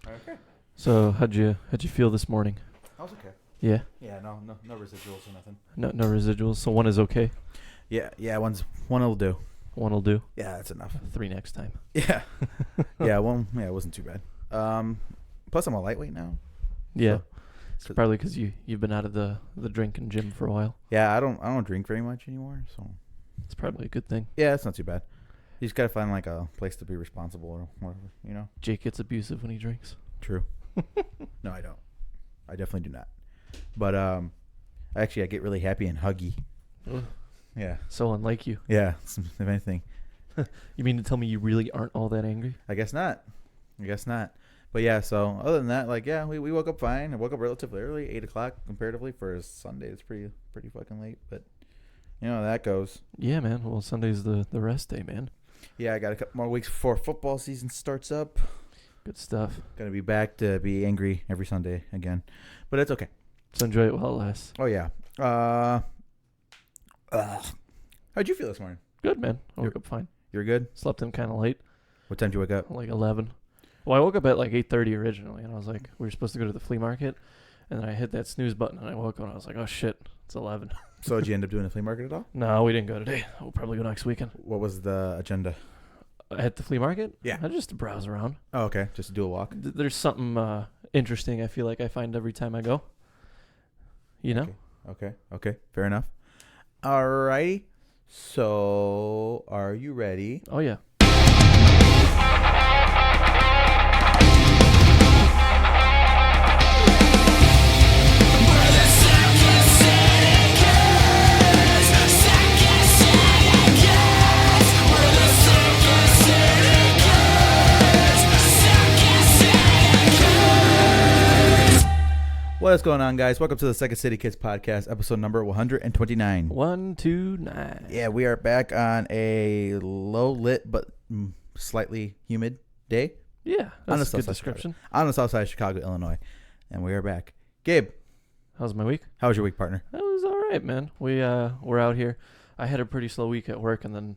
Okay. So how'd you feel this morning? I was okay. Yeah. Yeah, no residuals or nothing. No residuals. So one is okay. Yeah, one will do. One will do. Yeah, that's enough. 3 next time. Yeah. It wasn't too bad. Plus I'm a lightweight now. Yeah. So, It's probably because you've been out of the drink and gym for a while. yeah, I don't drink very much anymore, so It's probably a good thing. yeah, it's not too bad. You just gotta find like a place to be responsible or whatever, you know. Jake gets abusive when he drinks. True. No, I don't. I definitely do not. But actually, I get really happy and huggy. Ugh. Yeah. So unlike you. Yeah. If anything. You mean to tell me you really aren't all that angry? I guess not. But yeah, so other than that, like, yeah, we woke up fine. I woke up relatively early, 8 o'clock comparatively for a Sunday. It's pretty fucking late, but you know how that goes. Yeah, man. Well, Sunday's the rest day, man. Yeah, I got a couple more weeks before football season starts up. Good stuff. Gonna be back to be angry every Sunday again, but it's okay. So enjoy it while it lasts. Oh yeah. How'd you feel this morning? Good, man. I woke up fine. You were good? Slept in kind of late, What time did you wake up? like 11. Well, I woke up at like 8:30 originally, and I was like, we were supposed to go to the flea market, and then I hit that snooze button, and I woke up, and I was like, oh shit, it's 11. So did you end up doing the flea market at all? No, we didn't go today. We'll probably go next weekend. What was the agenda? At the flea market? Yeah. I just browse around. Oh, okay. Just to do a walk. There's something interesting I feel like I find every time I go. You know? Okay. Fair enough. Alrighty. So, are you ready? Oh, yeah. What is going on, guys? Welcome to the Second City Kids Podcast, episode number 129. 129. Yeah, we are back on a low-lit but slightly humid day. Yeah, On the that's a south good side description. On the south side of Chicago, Illinois. And we are back. Gabe, How's my week? how was your week, partner? That was all right, man. We're out here. I had a pretty slow week at work, and then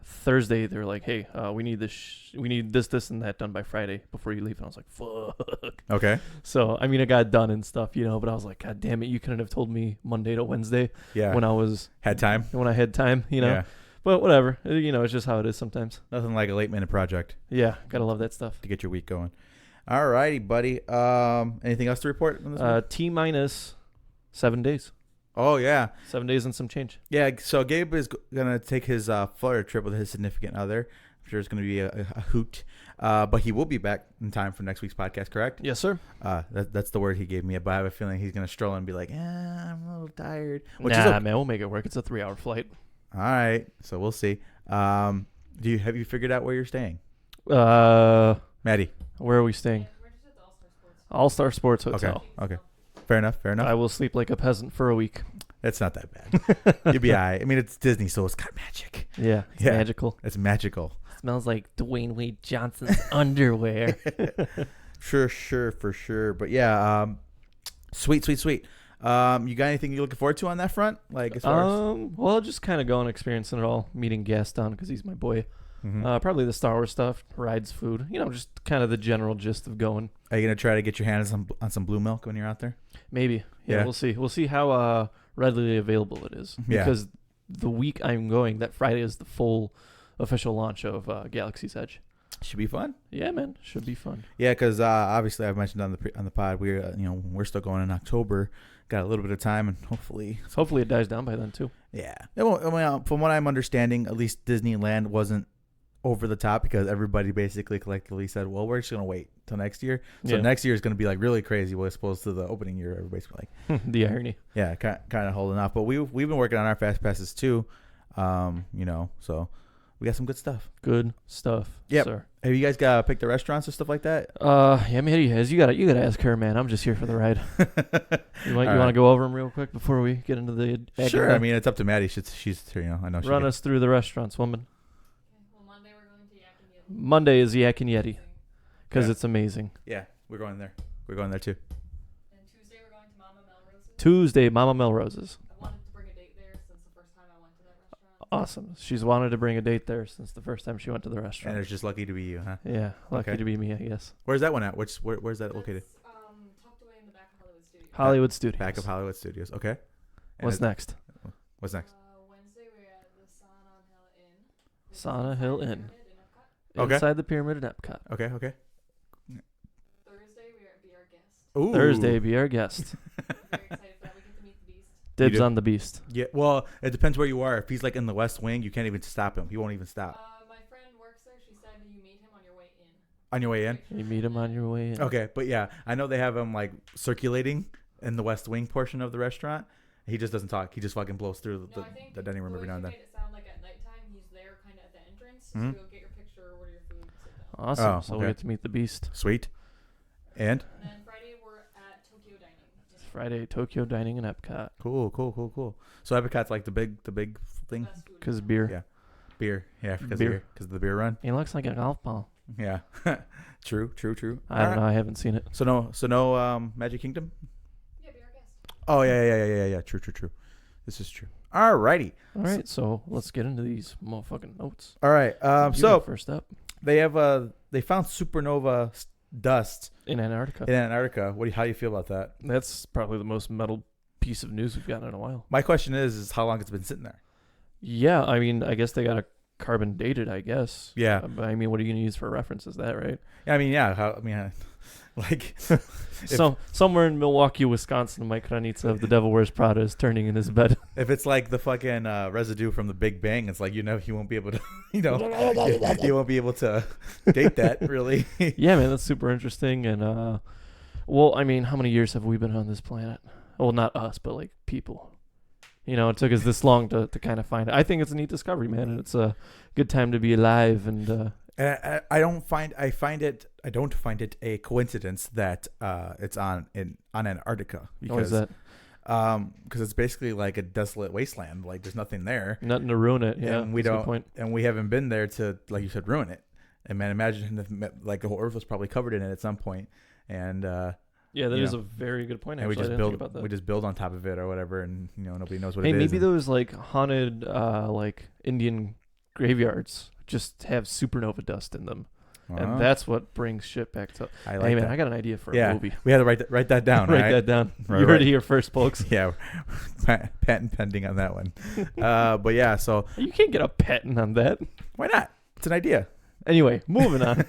Thursday they were like, "Hey, we need this, and that done by Friday before you leave." And I was like, "Fuck." Okay. So I mean, it got done and stuff, you know. But I was like, "God damn it, you couldn't have told me Monday to Wednesday Yeah. when I had time? had time, you know." Yeah. But whatever, you know, it's just how it is sometimes. Nothing like a late-minute project Yeah, gotta love that stuff. to get your week going. All righty, buddy. Anything else to report on this week? T minus 7 days. Oh, yeah. 7 days and some change. Yeah, so Gabe is going to take his Florida trip with his significant other. I'm sure it's going to be a hoot. But he will be back in time for next week's podcast, correct? Yes, sir. That's the word he gave me. But I have a feeling he's going to stroll and be like, I'm a little tired. Man, we'll make it work. It's a 3-hour flight. All right, so we'll see. Have you figured out where you're staying? Maddie. Where are we staying? We're just at the All-Star Sports. All-Star Sports Hotel. Okay. Fair enough. I will sleep like a peasant for a week. It's not that bad. You'll be all right. I mean, it's Disney, so it's got magic. Yeah, it's Yeah. magical. It's magical. Smells like Dwayne Wade Johnson's underwear. Sure, for sure. But yeah, sweet. You got anything you're looking forward to on that front? Like as far as Well, just kind of going, experiencing it all, meeting Gaston because he's my boy. Mhm. Probably the Star Wars stuff, rides, food. You know, just kind of the general gist of going. Are you gonna try to get your hands on some blue milk when you're out there? Maybe. Yeah, Yeah. we'll see. We'll see how readily available it is. Yeah. Because the week I'm going, that Friday is the full official launch of Galaxy's Edge. Should be fun. Yeah, man. Should be fun. Yeah, because obviously I've mentioned on the pod we're still going in October. Got a little bit of time, and hopefully It dies down by then, too. yeah. From what I'm understanding, at least Disneyland wasn't over the top because everybody basically collectively said, well, we're just going to wait till next year. So Yeah. next year is going to be like really crazy as opposed to the opening year. Everybody's like, The irony. yeah, kind of holding off. But we've been working on our fast passes too, so we got some good stuff. Good stuff, Yep. sir. Have you guys got to pick the restaurants and stuff like that? Yeah, man, he has. You gotta ask her, man. I'm just here for the ride. You want to go over them real quick before we get into the Sure. I mean, it's up to Maddie. She's I know. Run us through the restaurants, woman. Well, Monday we're going to Yak and Yeti. Monday is Yak and Yeti because Yeah. it's amazing. Yeah, we're going there. We're going there too. And Tuesday we're going to Mama Melrose's. Tuesday, Mama Melrose's. I wanted to bring a date there since the first time I went to that Awesome. She's wanted to bring a date there since the first time she went to the And restaurant. it's just lucky to be you, huh? Yeah, lucky Okay. to be me, I guess. Where's that one at? Where's that located? That's, tucked away in the back of Hollywood Studios. Hollywood Studios. Back of Hollywood Studios. Okay. And What's next? What's next? Wednesday we're at the Sauna Hill Inn. which is Sauna Hill inside the Inn. pyramid in Epcot. Okay. Inside the pyramid at Epcot. Okay. Okay. Thursday we are at Be Our Guest. Ooh. Thursday, be our guest. Very excited for that. We get to meet the Beast. Dibs do? on the beast. Yeah. Well, it depends where you are. If he's like in the West Wing, you can't even stop him. He won't even stop. My friend works there. She said you meet him on your way in. On your way in. You meet him on your way in. Okay, but yeah, I know they have him like circulating in the West Wing portion of the restaurant. He just doesn't talk. He just fucking blows through No, I think the dining room the every way now and she then. made it sound like at nighttime he's there kind of at the entrance Mhm. to go get your picture, order your food, sit down. Awesome. Oh, So okay. we get to meet the beast. Sweet. And And then Friday we're at Tokyo Dining. It's Friday, Tokyo Dining in Epcot. cool. So Epcot's like the big thing. Best food in Because town. beer. Yeah. Beer. Yeah, because Beer. of the beer run. He looks like a golf ball. Yeah. True. I don't know. I haven't seen it. So no Magic Kingdom? Yeah, Be Our Guest. Oh yeah. True. This is true. Alrighty. All right. So let's get into these motherfucking notes. All right. You So go first up they have they found supernova dust in Antarctica. in Antarctica. How do you feel about that? That's probably the most metal piece of news we've gotten in a while. My question is how long it's been sitting there? Yeah. I mean, I guess they got to carbon dated, I guess. Yeah. But I mean, what are you going to use for reference? Is that right? I mean, yeah. Like, So somewhere in Milwaukee, Wisconsin, Mike Kranitsa of The Devil Wears Prada is turning in his bed. if it's like the fucking residue from the Big Bang, it's like you won't be able to, you won't be able to date that really. Yeah, man, that's super interesting. And well, I mean, how many years have we been on this planet? Well, not us, but like people. It took us this long to kind of find it. I think it's a neat discovery, man, and it's a good time to be alive. And And I don't find it a coincidence that it's on Antarctica what is because that? because it's basically like a desolate wasteland. Like there's nothing there. Nothing to ruin it. Yeah, And we that's a good don't, point. and we haven't been there to, like you said, ruin it. And man, imagine if like the whole Earth was probably covered in it at some point, and Yeah, that you is know, a very good point. and we Actually, just I didn't think about that. we just build on top of it or whatever, and nobody knows what Hey, it is. maybe and- those like haunted like Indian graveyards just have supernova dust in them, and that's what brings shit back to. I like Hey man, that. I got an idea for Yeah. a movie. We had to write that down. Write right? that down. Right, You heard right. it here first, folks. Yeah, patent pending on that one. But yeah, so You can't get a patent on that. why not? It's an idea. Anyway, moving on.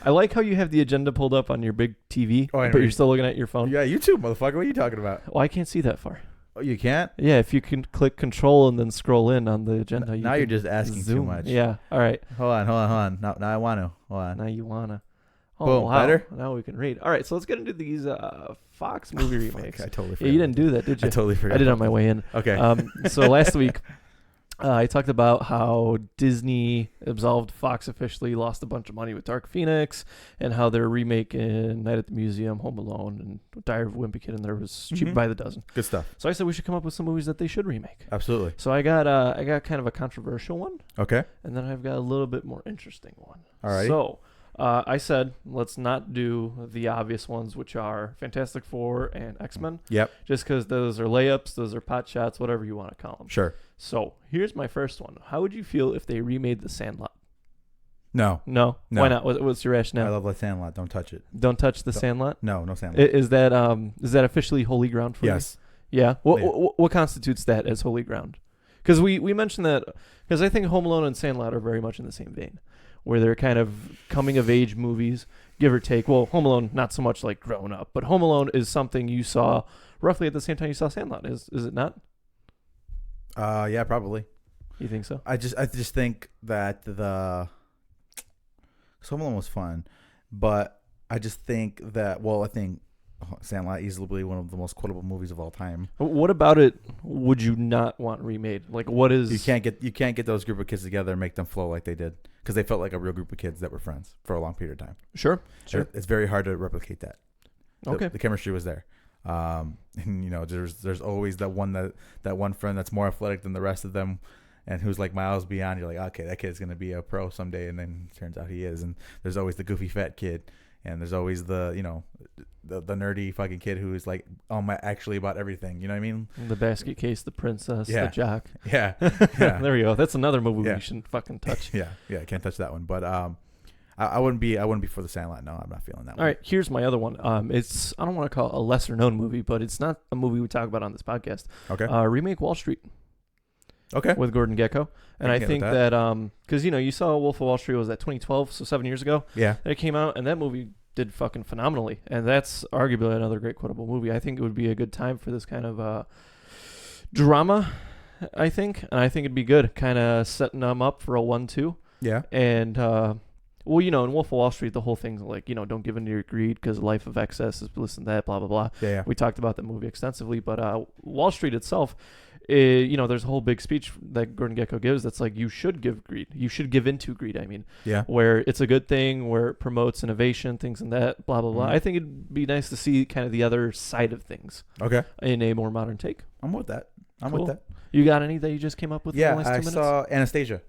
I like how you have the agenda pulled up on your big TV, Oh, I but know. you're still looking at your phone. Yeah, you too, motherfucker. What are you talking about? Oh, I can't see that far. Oh, you can't? Yeah, if you can click Control and then scroll in on the agenda. Now can you're just asking too zoom. much. Yeah. All right. Hold on. Now I want to. Hold on. Now you wanna. Oh, Boom, wow. better? Now we can read. All right, so let's get into these Fox movie Fuck, remakes. I totally forgot. Yeah, you didn't do that, did I you? totally forgot. I did on my way in. Okay. So last week, I talked about how Disney absolved Fox officially, lost a bunch of money with Dark Phoenix, and how they're remaking Night at the Museum, Home Alone, and Diary of a Wimpy Kid, and there was cheap Mhm. by the dozen. Good stuff. So I said we should come up with some movies that they should remake. Absolutely. So I got kind of a controversial one, Okay. and then I've got a little bit more interesting one. Alrighty. So I said let's not do the obvious ones, which are Fantastic Four and X-Men, Yep. just because those are layups, those are pot shots, whatever you want to call them. Sure. So here's my first one. How would you feel if they remade The Sandlot? No. No? No. Why not? What's your I rationale? love the Sandlot. Don't touch it. Don't touch The Don't- Sandlot? No Sandlot. Is that officially holy ground for you? Yes. Yeah. What, Yeah. what constitutes that as holy ground? Because we mentioned that because I think Home Alone and Sandlot are very much in the same vein, where they're kind of coming of age movies, give or take. Well, Home Alone not so much like grown up, but Home Alone is something you saw roughly at the same time you saw Sandlot. Is it not? Yeah, probably. You think so? I just think that the Home Alone was fun, but I just think that I think Sandlot easily one of the most quotable movies of all time. What about it would you not want remade? Like what is You can't get those group of kids together and make them flow like they did because they felt like a real group of kids that were friends for a long period of time. Sure. It's very hard to replicate that. Okay. The chemistry was there. And there's always that one friend that's more athletic than the rest of them and who's like miles beyond. You're like, okay, that kid's going to be a pro someday. And then turns out he is. And there's always the goofy fat kid. And there's always the the nerdy fucking kid who's like actually about everything. You know what I mean? The basket case, the princess, the jock. Yeah. Yeah. There we go. That's another movie we shouldn't fucking touch. Yeah. I can't touch that one. But I wouldn't be for the Sandlot. No, I'm not feeling that one. All right, here's my other one. It's I don't want to call it a lesser known movie, but it's not a movie we talk about on this podcast. Okay. Remake Wall Street. Okay. With Gordon Gekko. And I get think with that because you saw Wolf of Wall Street, was that 2012, so 7 years ago? Yeah. That it came out, and that movie did fucking phenomenally. And that's arguably another great quotable movie. I think it would be a good time for this kind of drama, I think. And I think it'd be good, kind of setting them up for a 1-2. Yeah. And well, in Wolf of Wall Street, the whole thing's like, don't give in to your greed because life of excess is this and that, blah, blah, blah. Yeah. We talked about that movie extensively, but Wall Street itself, there's a whole big speech that Gordon Gekko gives that's like, you should give greed. You should give into greed, I mean. Yeah. Where it's a good thing, where it promotes innovation, things and that, blah, blah, blah. Mhm. I think it'd be nice to see kind of the other side of things. Okay. In a more modern take. I'm with that. I'm Cool. with that. You got any that you just came up with in Yeah, the last 2 I minutes? saw Anastasia.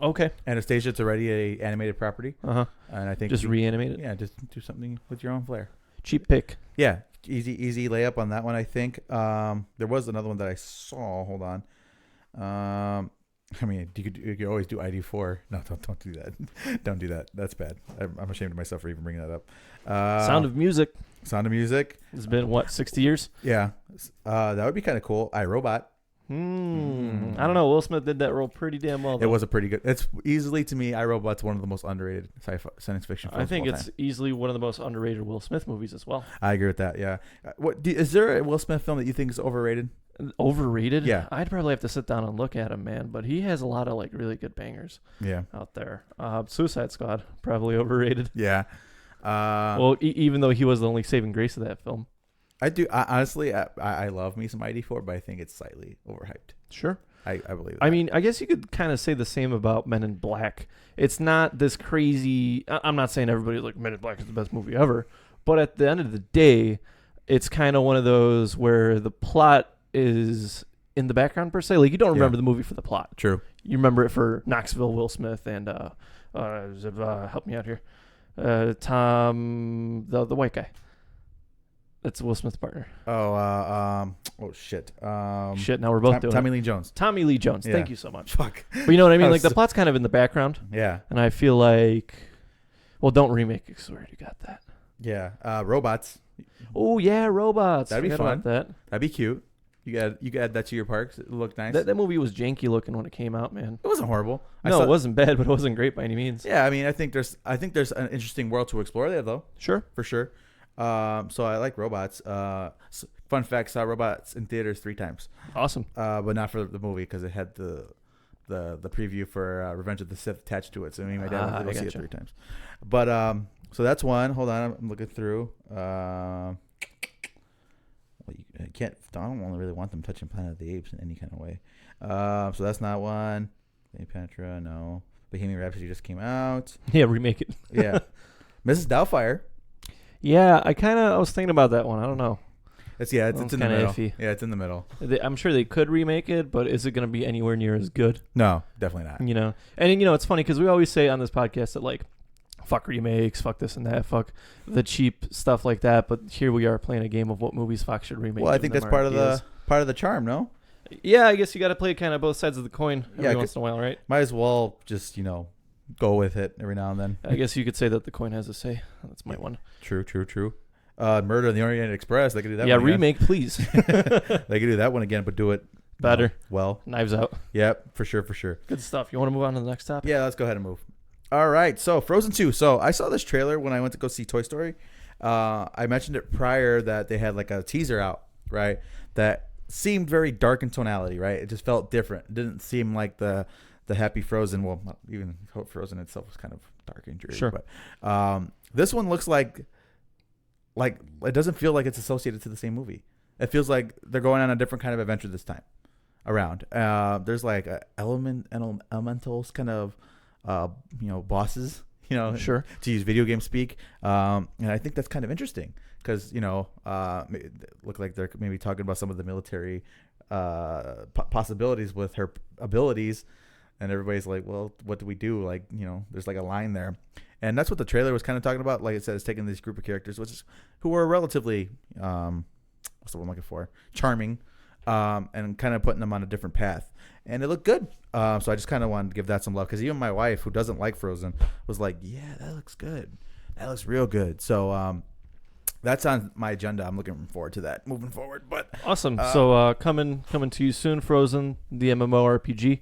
Okay. Anastasia, it's already a animated property. Uh-huh. And I think Just reanimate it? Yeah, just do something with your own flair. Cheap pick. Yeah, easy layup on that one, I think. There was another one that I saw. Hold on. I mean, you could always do ID4. No, don't do that. Don't do that. That's bad. I'm ashamed of myself for even bringing that up. Sound of Music. Sound of Music. It's been, 60 years? Yeah. That would be kind of cool. iRobot. I don't know. Will Smith did that role pretty damn well, though. It was a pretty good. It's easily, to me, iRobot's one of the most underrated sci-fi science fiction films. I think of all it's time. easily one of the most underrated Will Smith movies as well. I agree with that. Yeah. Is there a Will Smith film that you think is overrated? Overrated? Yeah. I'd probably have to sit down and look at him, man. But he has a lot of like really good bangers Yeah. out there. Suicide Squad, probably overrated. Yeah. Well, even though he was the only saving grace of that film. I do. Honestly, I love me some ID4, but I think it's slightly overhyped. Sure. I believe that. I mean, I guess you could kind of say the same about Men in Black. It's not this crazy. I'm not saying everybody's like Men in Black is the best movie ever, but at the end of the day, it's kind of one of those where the plot is in the background per se. Like you don't remember the movie for the plot. True. You remember it for Knoxville, Will Smith, and help me out here, Tom, the white guy. That's Will Smith's partner. Oh shit. Shit, now we're both doing Tommy it. Lee Jones. Tommy Lee Jones. Yeah. Thank you so much. Fuck. But you know what I mean? Like the So- plot's kind of in the background, Yeah. and I feel like, well, don't remake it. 'Cause we already got that. Yeah. Robots. Oh yeah, robots. That'd be Forgot about that. That'd be cute. You could add that to your parks. It looked nice. That movie was janky looking when it came out, man. It wasn't horrible. No, it wasn't bad, but it wasn't great by any means. Yeah, I mean, I think there's an interesting world to explore there, though. Sure. For sure. So I like robots. Fun fact: saw robots in theaters 3 times. Awesome. But not for the movie because it had the preview for Revenge of the Sith attached to it. So me and my dad went to go see it 3 times. But so that's one. Hold on, I'm looking through. Well, I can't. I don't really want them touching Planet of the Apes in any kind of way. So that's not one. Penetra, no. Bohemian Rhapsody just came out. Yeah, remake it. Yeah. Mrs. Doubtfire. Yeah, I was thinking about that one. I don't know. It's in the kinda middle. iffy. Yeah, it's in the middle. I'm sure they could remake it, but is it going to be anywhere near as good? No, definitely not. And it's funny because we always say on this podcast that like, fuck remakes, fuck this and that, fuck the cheap stuff like that. But here we are playing a game of what movies Fox should remake. Well, I think that's part of the charm, no? Yeah, I guess you got to play kind of both sides of the coin every Yeah, once in a while, right? Might as well just go with it every now and then. I guess you could say that the coin has a say. That's my one. True. Murder on the Orient Express. They could do that. Yeah, one remake, please. Again. They could do that one again, but do it Better. Well. Knives Out. Yep, for sure. Good stuff. You want to move on to the next topic? Yeah, let's go ahead and move. All right, so Frozen 2. So I saw this trailer when I went to go see Toy Story. I mentioned it prior that they had like a teaser out, right? That seemed very dark in tonality, right? It just felt different. It didn't seem like the happy Frozen. Well, even Frozen itself was kind of dark and dreary. Sure. But this one looks like it doesn't feel like it's associated to the same movie. It feels like they're going on a different kind of adventure this time around. There's like elementals kind of bosses, Sure. to use video game speak. And I think that's kind of interesting because, look like they're maybe talking about some of the military possibilities with her abilities. And everybody's like, well, what do we do? Like, there's like a line there. And that's what the trailer was kind of talking about. Like it said, it's taking these group of characters, who are relatively, what's the word I'm looking for? Charming, and kind of putting them on a different path. And it looked good. So I just kind of wanted to give that some love because even my wife, who doesn't like Frozen, was like, yeah, that looks good. That looks real good. So that's on my agenda. I'm looking forward to that moving forward. But awesome. So coming to you soon, Frozen, the MMORPG,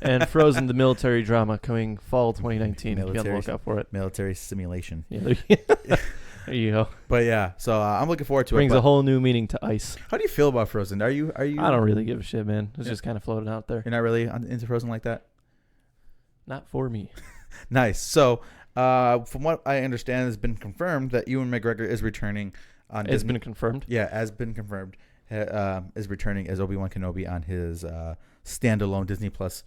and Frozen, the military drama, coming fall 2019. Be on the lookout for it. Military simulation. Yeah, there you go. But yeah, so I'm looking forward to it. Brings a whole new meaning to ice. How do you feel about Frozen? Are you? I don't really give a shit, man. It's just kind of floating out there. You're not really into Frozen like that? Not for me. Nice. So from what I understand, it's been confirmed that Ewan McGregor is returning on It's been confirmed? Yeah, has been confirmed. Is returning as Obi-Wan Kenobi on his standalone Disney Plus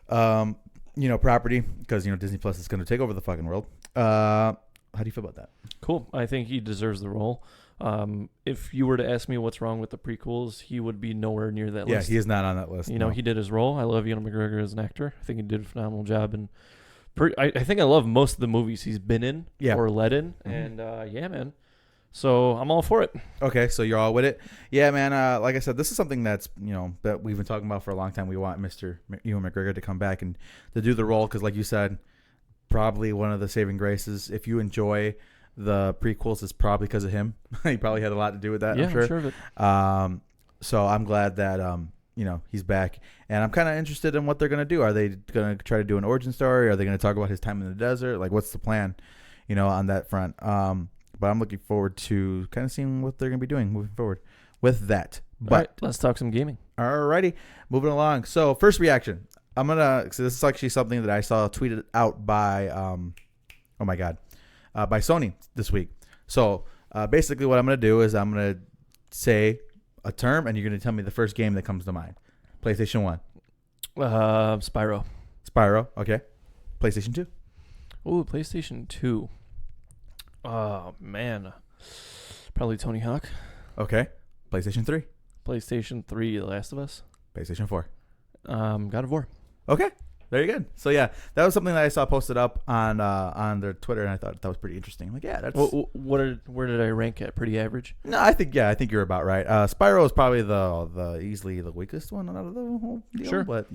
property, because Disney Plus is going to take over the fucking world. How do you feel about that? Cool. I think he deserves the role. If you were to ask me what's wrong with the prequels, he would be nowhere near that list. Yeah, he is not on that list. You know, he did his role. I love Ewan McGregor as an actor. I think he did a phenomenal job. And I think I love most of the movies he's been in or led in. Mm-hmm. And yeah, man. So I'm all for it. Okay, so you're all with it. Yeah, man. Like I said, this is something that's that we've been talking about for a long time. We want Mr. Ewan McGregor to come back and to do the role because, like you said, probably one of the saving graces. If you enjoy the prequels, it's probably because of him. He probably had a lot to do with that. Yeah, I'm sure. I'm sure of it. So I'm glad that he's back, and I'm kind of interested in what they're gonna do. Are they gonna try to do an origin story? Are they gonna talk about his time in the desert? Like, what's the plan? On that front. But I'm looking forward to kind of seeing what they're going to be doing moving forward with that. But all right, let's talk some gaming. Alrighty, moving along. So first reaction. So this is actually something that I saw tweeted out by, by Sony this week. So basically what I'm going to do is I'm going to say a term and you're going to tell me the first game that comes to mind. PlayStation 1. Spyro. Spyro, okay. PlayStation 2. Ooh, PlayStation 2. Oh, man. Probably Tony Hawk. Okay. PlayStation 3. PlayStation 3, The Last of Us. PlayStation 4. God of War. Okay. Very good. So, yeah, that was something that I saw posted up on their Twitter, and I thought that was pretty interesting. Like, yeah, that's... Where did I rank at? Pretty average? No, I think you're about right. Spyro is probably the easily the weakest one out of the whole deal. Sure. But,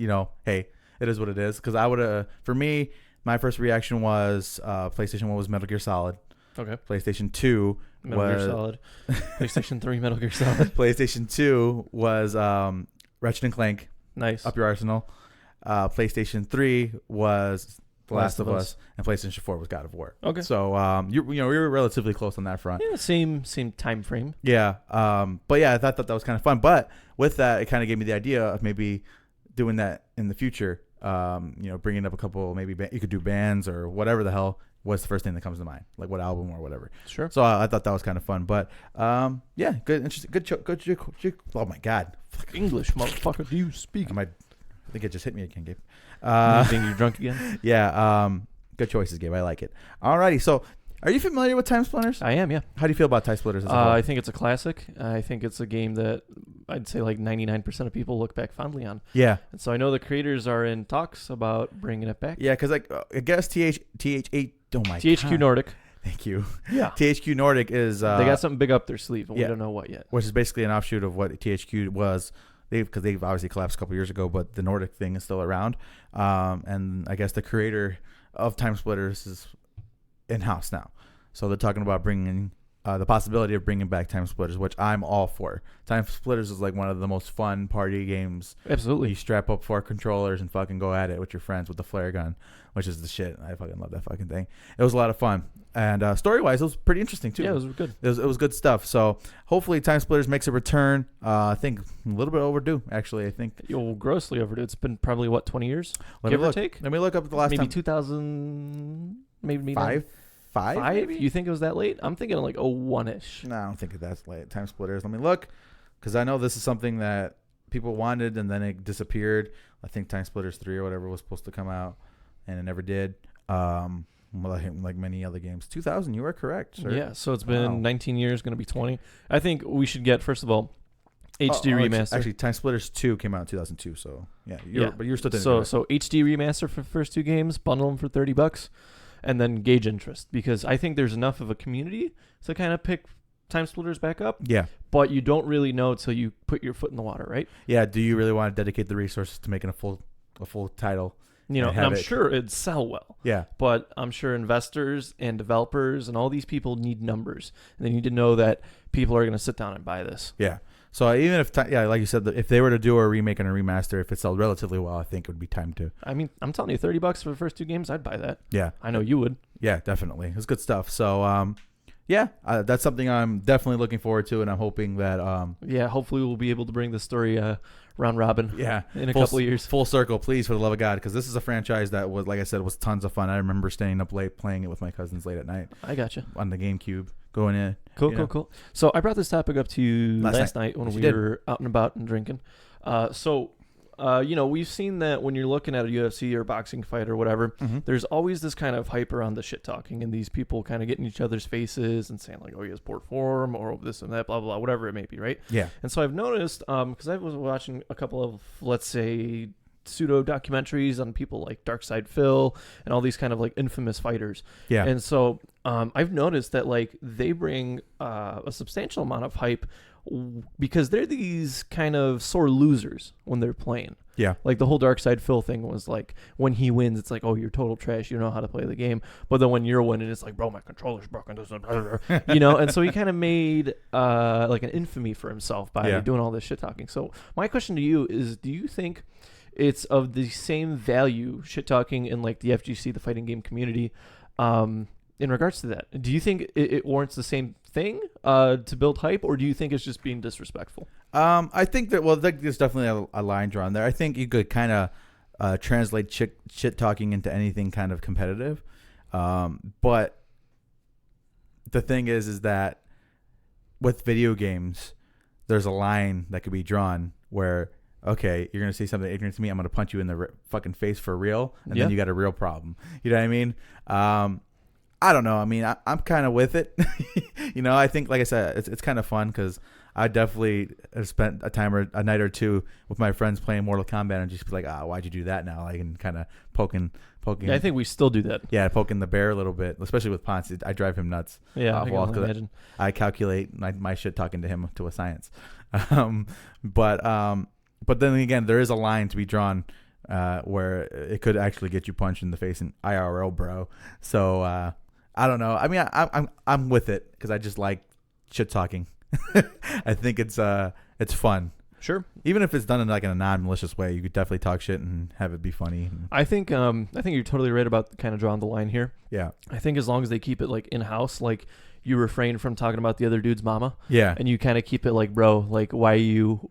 hey, it is what it is. Because I would have... For me, my first reaction was PlayStation 1 was Metal Gear Solid. Okay. PlayStation 2 Metal Gear Solid. PlayStation 3 Metal Gear Solid. PlayStation 2 was Ratchet and Clank. Nice. Up Your Arsenal. PlayStation 3 was The Last of Us. And PlayStation 4 was God of War. Okay. So we were relatively close on that front. Yeah, same time frame. Yeah. But yeah, I thought that was kind of fun. But with that, it kind of gave me the idea of maybe doing that in the future. Bringing up a couple, maybe you could do bands or whatever the hell. What's the first thing that comes to mind? Like what album or whatever. Sure. So I thought that was kind of fun. But yeah, good, interesting, good. Oh my God, English, motherfucker. Do you speak? I think it just hit me again, Gabe. You think you're drunk again? Yeah. Good choices, Gabe. I like it. Alrighty. So, are you familiar with Time Splitters? I am. Yeah. How do you feel about Time Splitters? As a whole? I think it's a classic. I think it's a game that I'd say like 99% of people look back fondly on. Yeah. And so I know the creators are in talks about bringing it back. Yeah, because I guess THQ Nordic. Thank you. Yeah. THQ Nordic is... they got something big up their sleeve, and we don't know what yet. Which is basically an offshoot of what THQ was. Because they've obviously collapsed a couple years ago, but the Nordic thing is still around. And I guess the creator of Time Splitters is in-house now. So they're talking about bringing... the possibility of bringing back Time Splitters, which I'm all for. Time Splitters is like one of the most fun party games. Absolutely. You strap up 4 controllers and fucking go at it with your friends with the flare gun, which is the shit. I fucking love that fucking thing. It was a lot of fun. And story-wise, it was pretty interesting, too. Yeah, it was good. It was good stuff. So hopefully Time Splitters makes a return. I think a little bit overdue, actually. I think. You'll grossly overdue. It's been probably, 20 years? Give or take? Let me look up the last maybe time. 2000, maybe 5? Maybe? You think it was that late? I'm thinking like 01-ish. No, I don't think that's late. Time Splitters. Let me look, because I know this is something that people wanted and then it disappeared. I think Time Splitters 3 or whatever was supposed to come out, and it never did. Like many other games. 2000, you are correct, sir. Yeah, so it's been 19 years, going to be 20. I think we should get, first of all, HD remaster. Actually, Time Splitters 2 came out in 2002, so yeah. But you're still doing so HD remaster for the first 2 games, bundle them for $30. and then gauge interest, because I think there's enough of a community to kind of pick Time Splitters back up, Yeah. but you don't really know till you put your foot in the water, right? Yeah. Do you really want to dedicate the resources to making a full title? You know, And and have I'm it- sure it'd sell well, Yeah. but I'm sure investors and developers and all these people need numbers, and they need to know that people are going to sit down and buy this. Yeah. So even if, like you said, if they were to do a remake and a remaster, if it sold relatively well, I think it would be time to. I mean, I'm telling you, $30 for the first 2 games, I'd buy that. Yeah. I know you would. Yeah, definitely. It's good stuff. So, yeah, that's something I'm definitely looking forward to, and I'm hoping that, Yeah, hopefully we'll be able to bring the story round robin yeah, in a couple of years. full circle, please, for the love of God, because this is a franchise that was, like I said, was tons of fun. I remember staying up late playing it with my cousins late at night I gotcha. on the GameCube, going in. Cool, You cool, know. cool. So I brought this topic up to you last night when Yes, we you did. were out and about and drinking. You know, we've seen that when you're looking at a UFC or boxing fight or whatever, Mhm. there's always this kind of hype around the shit talking and these people kind of getting each other's faces and saying like, oh, he has poor form or this and that, blah, blah, blah, whatever it may be, right? Yeah. And so I've noticed, because I was watching a couple of, let's say, pseudo documentaries on people like Darkside Phil and all these kind of like infamous fighters. Yeah. And so I've noticed that like they bring a substantial amount of hype because they're these kind of sore losers when they're playing. Yeah. Like the whole Darkside Phil thing was like when he wins, it's like, oh, you're total trash. You don't know how to play the game. But then when you're winning, it's like, bro, my controller's broken. You know, and so he kind of made like an infamy for himself by Yeah. doing all this shit talking. So my question to you is, do you think it's of the same value, shit talking in like the FGC, the fighting game community, in regards to that? Do you think it warrants the same thing to build hype, or do you think it's just being disrespectful? I think that, well, there's definitely a line drawn there. I think you could kind of translate shit talking into anything kind of competitive. But the thing is that with video games, there's a line that could be drawn where, okay, you're going to say something ignorant to me, I'm going to punch you in the fucking face for real, and Yeah. then you got a real problem. You know what I mean? I don't know. I mean, I'm kind of with it. You know, I think, like I said, it's kind of fun because I definitely have spent a night or two with my friends playing Mortal Kombat and just be like, why'd you do that now? Like, and kind of poking. Yeah, I think we still do that. Yeah, poking the bear a little bit, especially with Ponce. I drive him nuts. Yeah, I can well, only 'cause imagine. I calculate my shit talking to him to a science. But then again, there is a line to be drawn where it could actually get you punched in the face in IRL, bro. So I don't know. I mean, I'm with it because I just like shit talking. I think it's fun. Sure. Even if it's done in like in a non-malicious way, you could definitely talk shit and have it be funny. I think you're totally right about kind of drawing the line here. Yeah. I think as long as they keep it like in house, like you refrain from talking about the other dude's mama, Yeah. and you kind of keep it like, bro, like why you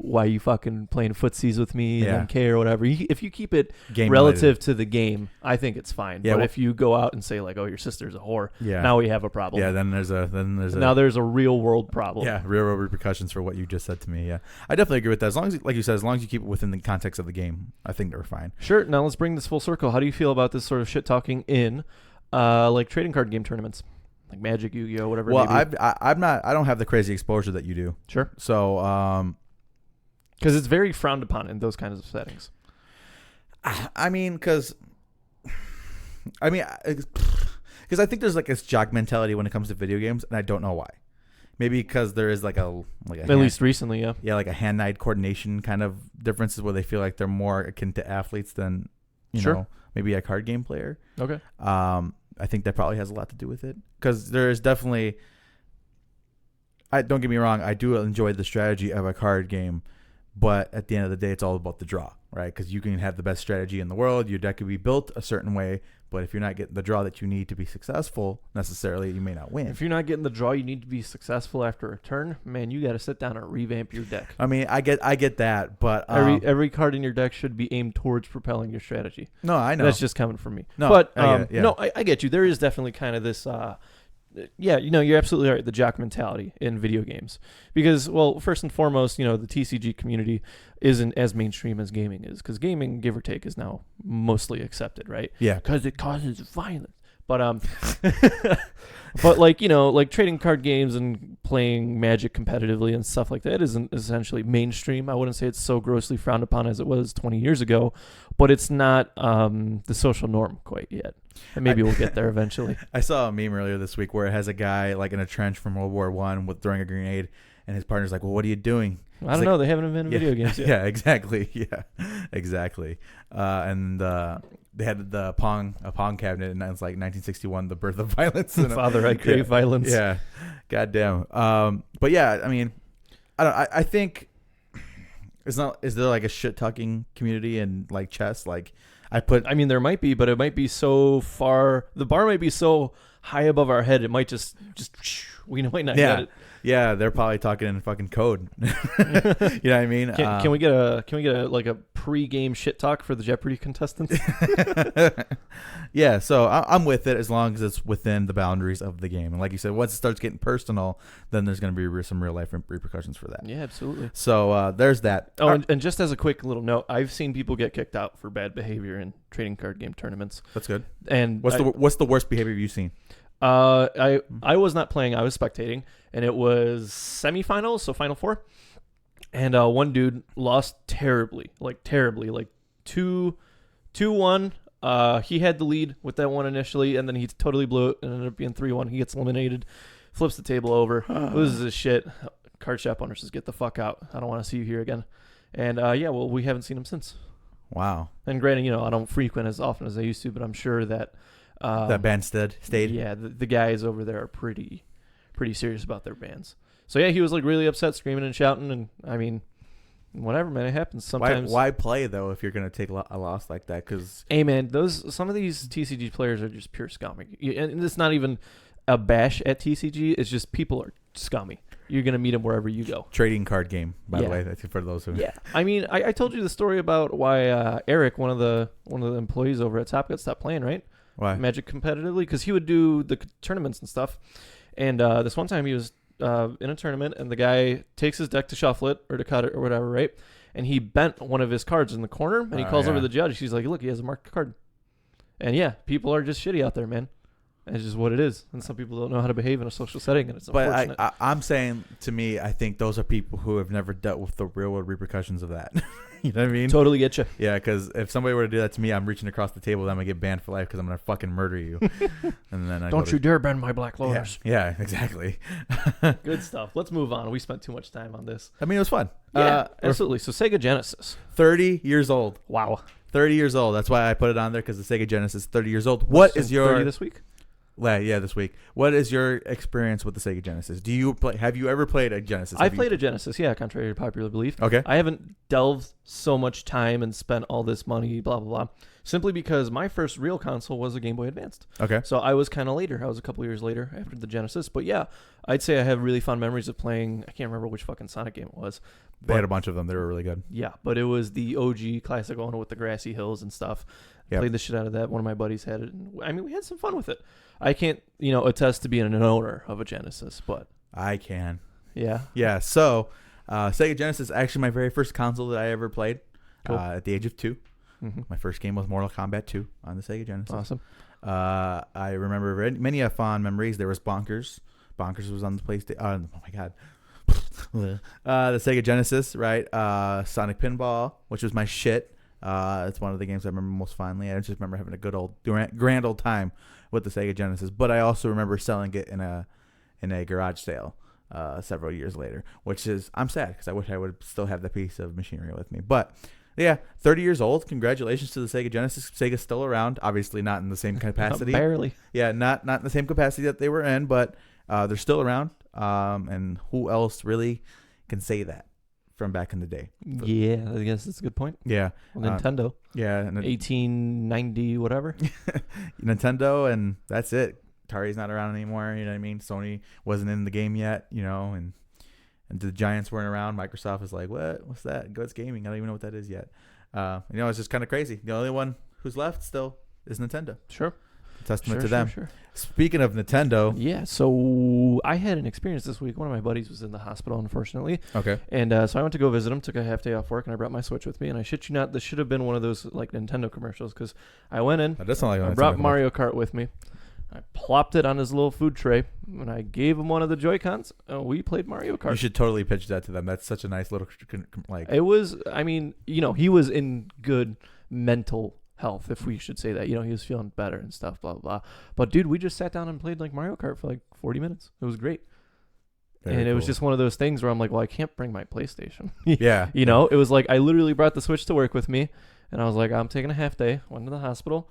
fucking playing footsies with me Yeah. and MK or whatever. If you keep it Game relative to the game, I think it's fine. Yeah, but well- if you go out and say like, oh, your sister's a whore, Yeah. now we have a problem. Yeah. Then there's a Now there's a real world problem. yeah, real world repercussions for what you just said to me. Yeah, I definitely agree with that. As long as, like you said, as long as you keep it within the context of the game, I think they're fine. Sure. Now let's bring this full circle. How do you feel about this sort of shit talking in like trading card game tournaments, like Magic, Yu-Gi-Oh, whatever? Well, it may be? I don't have the crazy exposure that you do. Sure. So, Because it's very frowned upon in those kinds of settings. I mean, because I think there's like this jock mentality when it comes to video games, and I don't know why. Maybe because there is like a At least recently, yeah. yeah, like a hand-eye coordination kind of differences where they feel like they're more akin to athletes than Sure. know, maybe a card game player. Okay. I think that probably has a lot to do with it because there is definitely. Don't get me wrong, I do enjoy the strategy of a card game, but at the end of the day, it's all about the draw, right? Because you can have the best strategy in the world, your deck could be built a certain way, but if you're not getting the draw that you need to be successful, necessarily, you may not win. If you're not getting the draw you need to be successful after a turn, man, you got to sit down and revamp your deck. I mean, I get that, but Every card in your deck should be aimed towards propelling your strategy. no, I know That's just coming from me. No, but I get it, yeah. no, I get you. There is definitely kind of this. Yeah, you're absolutely right. The jock mentality in video games, because, well, first and foremost, the TCG community isn't as mainstream as gaming is, because gaming, give or take, is now mostly accepted, right? yeah, Because it causes violence. But but like like trading card games and playing Magic competitively and stuff like that isn't essentially mainstream. I wouldn't say it's so grossly frowned upon as it was 20 years ago, but it's not the social norm quite yet. And maybe we'll get there eventually. I saw a meme earlier this week where it has a guy like in a trench from World War I with throwing a grenade, and his partner's like, "Well, what are you doing?" I don't know. They haven't invented video games yet. Yeah, exactly. Yeah, exactly. And they had a pong cabinet, and it's like 1961, the birth of violence. And, Father, I crave violence. Yeah, goddamn. But yeah, I mean, I think it's not. Is there like a shit talking community in like chess? Like, I mean, there might be, but it might be so far. The bar might be so high above our head. It might just we might not get it. Yeah, they're probably talking in fucking code. You know what I mean? Can we get a like a pre-game shit talk for the Jeopardy contestants? Yeah, so I'm with it as long as it's within the boundaries of the game. And like you said, once it starts getting personal, then there's going to be some real life repercussions for that. Yeah, absolutely. So there's that. Oh, and just as a quick little note, I've seen people get kicked out for bad behavior in trading card game tournaments. That's good. And what's the worst behavior you've seen? I was not playing. I was spectating, and it was semifinals, so Final Four. And one dude lost terribly, like 2-1. He had the lead with that one initially, and then he totally blew it and ended up being 3-1. He gets eliminated, flips the table over, loses his shit. Card shop owner says, "Get the fuck out. I don't want to see you here again." And we haven't seen him since. Wow. And granted, I don't frequent as often as I used to, but I'm sure that that band stayed. Yeah, the guys over there are pretty serious about their bands. So yeah, he was like really upset, screaming and shouting, and I mean, whatever, man, it happens sometimes. Why play though if you're gonna take a loss like that? Because hey, man, some of these TCG players are just pure scummy, and it's not even a bash at TCG. It's just people are scummy. You're gonna meet them wherever you go. Trading card game, by the way. That's for those who. Yeah, I mean, I told you the story about why Eric, one of the employees over at Top, got stopped playing, right? Why? Magic competitively, because he would do the tournaments and stuff. And this one time he was in a tournament, and the guy takes his deck to shuffle it or to cut it or whatever, right? And he bent one of his cards in the corner, and he calls over the judge. He's like, "Look, he has a marked card." And yeah, people are just shitty out there, man. It's just what it is. And some people don't know how to behave in a social setting, and it's unfortunate. But I'm saying, to me, I think those are people who have never dealt with the real world repercussions of that. You know what I mean? Totally get you. Yeah, because if somebody were to do that to me, I'm reaching across the table, then I'm going to get banned for life because I'm going to fucking murder you. And then don't you dare bend my black lawyers. Yeah, exactly. Good stuff. Let's move on. We spent too much time on this. I mean, it was fun. Yeah, absolutely. So Sega Genesis. 30 years old. Wow. 30 years old. That's why I put it on there, because the Sega Genesis is 30 years old. What is your... 30 this week? Yeah, this week. What is your experience with the Sega Genesis? Have you ever played a Genesis? I played a Genesis, yeah, contrary to popular belief. Okay. I haven't delved so much time and spent all this money, blah, blah, blah, simply because my first real console was a Game Boy Advanced. Okay. So I was kind of later. I was a couple years later after the Genesis. But yeah, I'd say I have really fond memories of playing, I can't remember which fucking Sonic game it was. They had a bunch of them. They were really good. Yeah, but it was the OG classic one with the grassy hills and stuff. Yep. Played the shit out of that. One of my buddies had it. I mean, we had some fun with it. I can't, attest to being an owner of a Genesis, but I can. Yeah. Yeah. So, Sega Genesis is actually my very first console that I ever played. Cool. At the age of 2. Mm-hmm. My first game was Mortal Kombat 2 on the Sega Genesis. Awesome. I remember many fond memories. There was Bonkers. Bonkers was on the PlayStation. Oh my god. The Sega Genesis, right? Sonic Pinball, which was my shit. It's one of the games I remember most fondly. I just remember having a good old grand old time with the Sega Genesis. But I also remember selling it in a garage sale several years later, which is, I'm sad because I wish I would still have the piece of machinery with me. But yeah, 30 years old. Congratulations to the Sega Genesis. Sega's still around. Obviously not in the same capacity. Barely. Yeah, not in the same capacity that they were in, but they're still around. And who else really can say that from back in the day? Yeah, I guess that's a good point. Yeah. Well, Nintendo. Yeah. 1890, whatever. Nintendo, and that's it. Atari's not around anymore. You know what I mean? Sony wasn't in the game yet, and the Giants weren't around. Microsoft is like, what's that? What's gaming? I don't even know what that is yet. It's just kind of crazy. The only one who's left still is Nintendo. Sure. Testament to them. Sure. Speaking of Nintendo. Yeah, so I had an experience this week. One of my buddies was in the hospital, unfortunately. Okay. And so I went to go visit him, took a half day off work, and I brought my Switch with me. And I shit you not, this should have been one of those like Nintendo commercials, because I went in, That does sound like I brought Mario Kart with me. I plopped it on his little food tray, and I gave him one of the Joy-Cons, and we played Mario Kart. You should totally pitch that to them. That's such a nice little like. It was, I mean, he was in good mental health, if we should say that. He was feeling better and stuff, blah, blah, blah. But, dude, we just sat down and played, like, Mario Kart for, like, 40 minutes. It was great. It was just one of those things where I'm like, well, I can't bring my PlayStation. Yeah. It was like I literally brought the Switch to work with me, and I was like, I'm taking a half day, went to the hospital,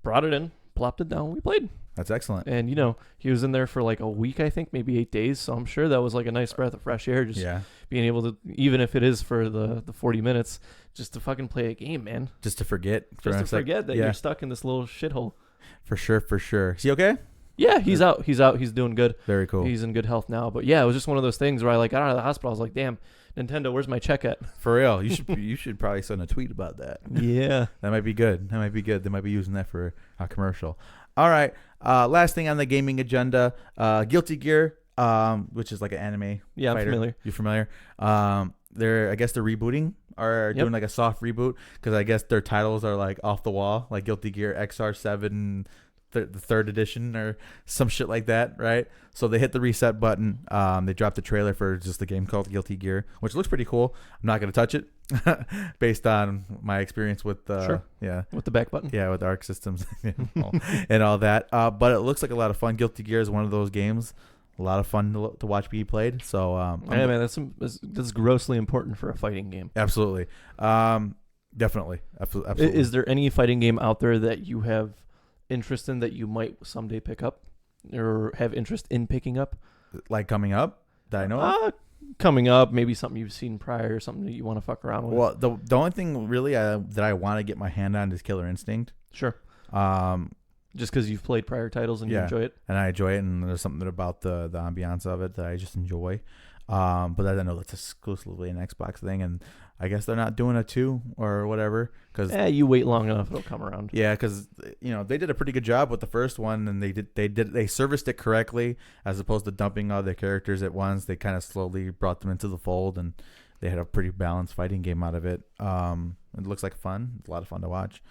brought it in, plopped it down, we played. That's excellent. And, he was in there for like a week, I think, maybe 8 days. So I'm sure that was like a nice breath of fresh air. Just being able to, even if it is for the 40 minutes, just to fucking play a game, man. Just to forget. Just to forget that you're stuck in this little shithole. For sure. Is he okay? Yeah, he's out. He's doing good. Very cool. He's in good health now. But yeah, it was just one of those things where I got out of the hospital. I was like, damn, Nintendo, where's my check at? For real. You should probably send a tweet about that. Yeah. That might be good. They might be using that for a commercial. All right. Last thing on the gaming agenda, Guilty Gear, which is like an anime. Yeah, fighter. I'm familiar. You're familiar? I guess they're rebooting or doing like a soft reboot because I guess their titles are like off the wall, like Guilty Gear XR7 the third edition or some shit like that, right? So they hit the reset button. They dropped the trailer for just the game called Guilty Gear, which looks pretty cool. I'm not going to touch it based on my experience with with the back button. Yeah, with Arc Systems and all that. But it looks like a lot of fun. Guilty Gear is one of those games, a lot of fun to watch be played. So yeah, man, that's grossly important for a fighting game. Absolutely. Definitely. Absolutely. Is there any fighting game out there that you have interest in that you might someday pick up or have interest in picking up? Like coming up that I know of? Coming up, maybe something you've seen prior, something that you want to fuck around with. Well, the only thing really that I want to get my hand on is Killer Instinct. Sure. Just because you've played prior titles and you enjoy it? And I enjoy it, and there's something about the ambiance of it that I just enjoy. But I know that's exclusively an Xbox thing, and I guess they're not doing a 2 or whatever. Cause, you wait long enough, it'll come around. Yeah, because they did a pretty good job with the first one, and they serviced it correctly as opposed to dumping all their characters at once. They kind of slowly brought them into the fold, and they had a pretty balanced fighting game out of it. It looks like fun. It's a lot of fun to watch.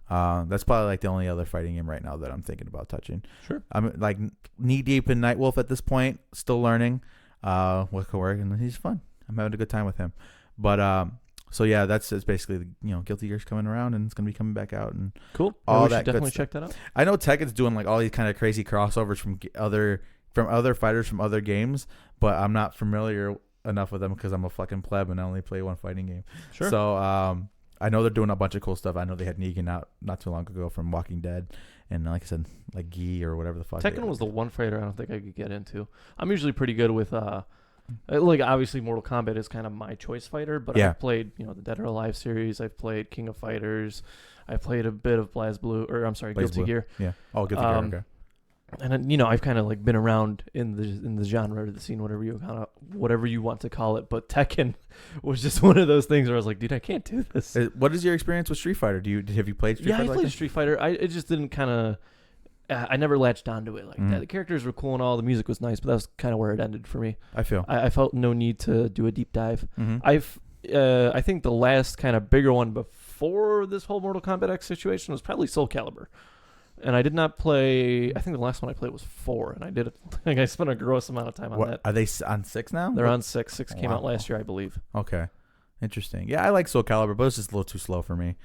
That's probably like the only other fighting game right now that I'm thinking about touching. Sure. I'm like knee deep in Nightwolf at this point, still learning what can work, and he's fun. I'm having a good time with him. But so yeah, it's basically Guilty Gear's coming around, and it's gonna be coming back out, and cool. All we that should definitely good check that out. I know Tekken's doing like all these kind of crazy crossovers from other fighters from other games, but I'm not familiar enough with them because I'm a fucking pleb and I only play one fighting game. Sure. So I know they're doing a bunch of cool stuff. I know they had Negan out not too long ago from Walking Dead, and like I said, like Guy or whatever the fuck. Tekken was the one fighter I don't think I could get into. I'm usually pretty good with like obviously Mortal Kombat is kind of my choice fighter, but I've played the Dead or Alive series. I've played King of Fighters. I played a bit of Guilty Gear. Yeah. Oh, Guilty Gear. Okay. And then, I've kind of like been around in the genre or the scene, whatever you want to call it. But Tekken was just one of those things where I was like, dude, I can't do this. What is your experience with Street Fighter? Have you played Street Fighter? Yeah, I played Street Fighter. It just didn't kind of. I never latched onto it like that. The characters were cool and all. The music was nice, but that was kind of where it ended for me. I felt no need to do a deep dive. I think the last kind of bigger one before this whole Mortal Kombat X situation was probably Soul Calibur. And I did not play. I think the last one I played was 4, and I spent a gross amount of time on that. Are they on 6 now? They're on 6. 6 came out last year, I believe. Okay, interesting. Yeah, I like Soul Calibur, but it's just a little too slow for me.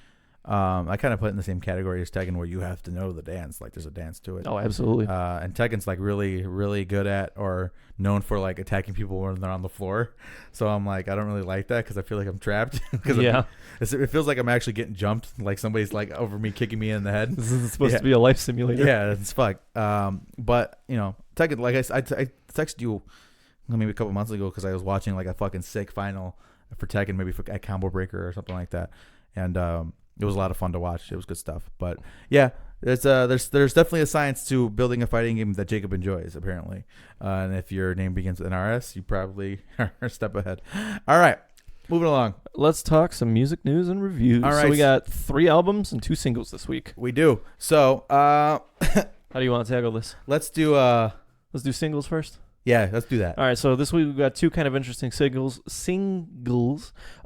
I kind of put it in the same category as Tekken, where you have to know the dance. Like, there's a dance to it. Oh, absolutely. And Tekken's like really, really good at or known for like attacking people when they're on the floor. So I'm like, I don't really like that because I feel like I'm trapped. It feels like I'm actually getting jumped. Like somebody's like over me, kicking me in the head. This is supposed to be a life simulator. Yeah, it's fuck. But Tekken, like I texted you maybe a couple months ago because I was watching like a fucking sick final for Tekken, maybe at Combo Breaker or something like that, and it was a lot of fun to watch. It was good stuff. But yeah, there's definitely a science to building a fighting game that Jacob enjoys, apparently. And if your name begins with an RS, you probably are a step ahead. All right, moving along. Let's talk some music news and reviews. All right. So we got 3 albums and 2 singles this week. We do. So how do you want to tackle this? Let's do singles first. Yeah, let's do that. All right, so this week we've got 2 kind of interesting singles.